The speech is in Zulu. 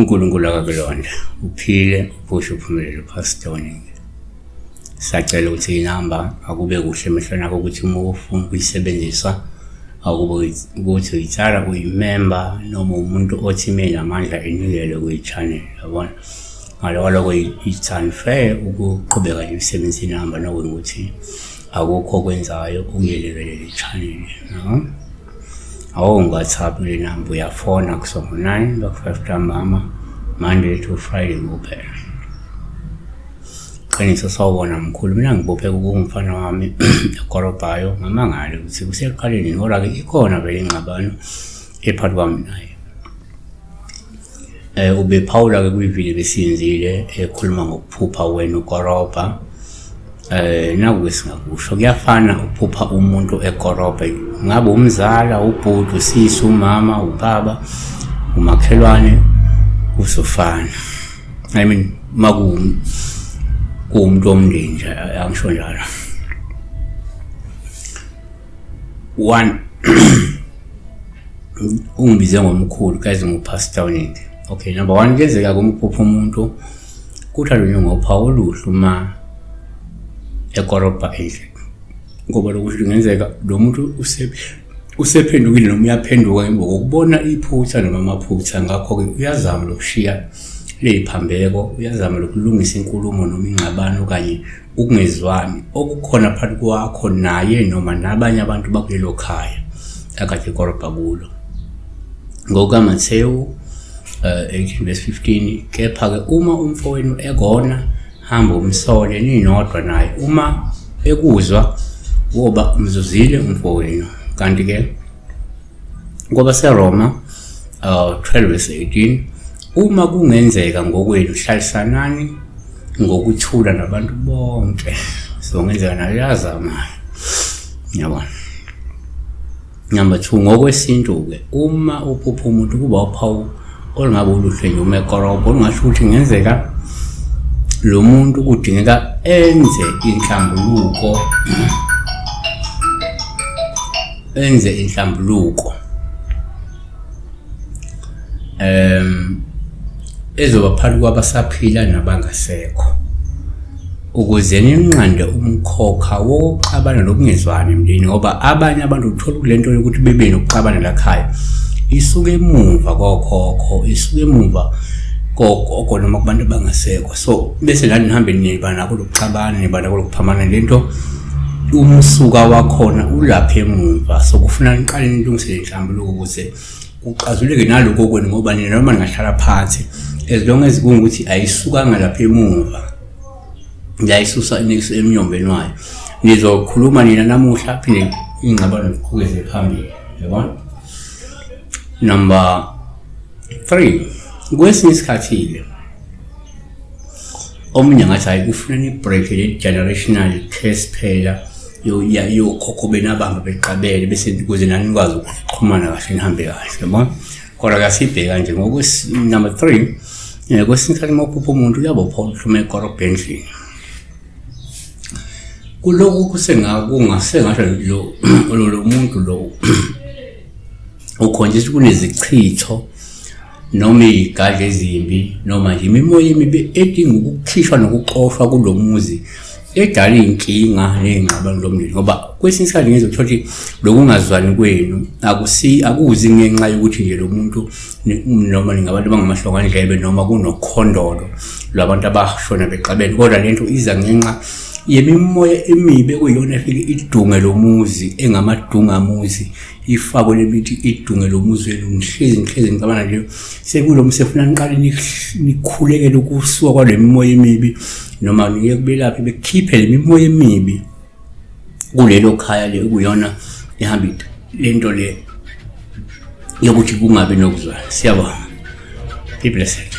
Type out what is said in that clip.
uNkulunkulu akakulonda uphile uphushe uphumelele Pastor. Sacela ukuthi inamba akube kuhle emehlweni akho ukuthi uma ufuna ukuyisebenzisa akube ukuthi uyitshala uyimember noma umuntu othi mina amandla enikele kuyi-channel yabona ngaloko it's unfair ukuqhubeka imisebenzi inamba nokuthi akukho okwenzayo ukuyelekelela i-channel awungathapi le namba uyafona kusongo 9 ngo-5 ntambama Monday to Friday kuphela. Qiniso sawubona mkhulu mina ngibophe ukungifana wami ekorobhayo ngamangale ukuthi kusekuqaleni ngoba ke ikhona vele ingxabano ephakathi kwami naye. Ube Paula ke kuyivile besiyenzile ekhuluma ngokuphupha wena ukorobha. Nakuke singakusho kuyafana ukuphupha umuntu ekorobha ngabe umzala ubhuti usisi umama ubaba umakhelwane usofana. I mean umuntu omndeni nje angisho njalo. One ungibize ngomkhulu kaze ngupastor nini. Okay, number 1 kwenzeka kumphupha umuntu kuthalwe ngoPaul uhluma ekorobha endle. Ngoba lokusho ngenzeka lo muntu usephendukile noma uyaphenduka emva kokubona iphutha noma amaphutha ngakho ke uyazama lokushiya leyiphambeko uyazama lokulungisa inkulumo noma ingxabano kanye ukungezwani okukhona phakathi kwakho naye noma nabanye abantu bakulelo khaya akade ikorobha kulo. NgokaMathewu 18:15 kepha ke uma umfowenu ekona hamba umsole ninodwa naye uma ekuzwa woba umzuzile umfowenu. Kanti ke ngoba seRoma 12:18 uma kungenzeka ngokwenu hlalisanani ngokuthula nabantu bonke so ngenzeka nayazama yabona. Number 2 ngokwesintu ke uma uphupha umuntu kuba uphawu olungabe uluhle nje uma ekorobha ungasho ukuthi ngenzeka lo muntu kudingeka enze inhlambuluko ezoba phakathi kwabasaphila nabangasekho ukuze ninqande umkhokha wokuxabana nokungezwani emndeni ngoba abanye abantu uthola kulento yokuthi bebe nokuxabana lakhaya isuke emuva kokhokho isuke emuva kokhokho noma kubantu abangasekho so bese la nihambe nibana lokuxabana nibana lokuphamana lento umsuka wakhona ulapha emuva so kufuna niqale nilungise inhlambuluko ukuze kuqazuleke naloko kwenu ngoba nina noma ningahlala phansi as long as kungukuthi ayisukanga lapha emuva ngiyayisusa emnyombeni wayo nizokhuluma nina namuhla phinde ingxabano iqhubeke phambili yabona. Number 3 kwesinye isikhathi omunye ngathi hayi kufuna ni break le generational curse phela yo khokho benabanga beqabele bese kuze nani nikwazi ukuxhumana kahle nihambe kahle yabona. Kodwa kasibheka nje ngokwesi number 3 kwesinye isikhathi mawuphupha umuntu uyabopha uhluma ekorobheni kuloko kungasengasho lo muntu lo ukhonjiswa kunezichitho noma izigadla ezimbi noma nje imimoya emibi edinga ukukhishwa nokuqoshwa kulomuzi edala inkinga nezingxabano lomndeni ngoba kwesinye isikhathi ngizothola ukuthi lokungazwani kwenu akuzi ngenxa yokuthi nje lo muntu noma ningabantu bangamahlongandlebe noma kunokhondolo lwabantu abashona beqabele kodwa lento iza ngenxa yemimoya emibi ekuyiyona efike idunge lomuzi engamadungamuzi ifakwe lemithi idunge lomuzi wenu nihlezi ngicabana nje sekulo msefuna niqale nikhulekele ukusuka kwale mimoya emibi noma niye kubelaphi bekhiphe le mimoya emibi kulelo khaya le kuyona ihamba lento le yokuthi kungabe nokuzwa. Siyabonga. Be blessed.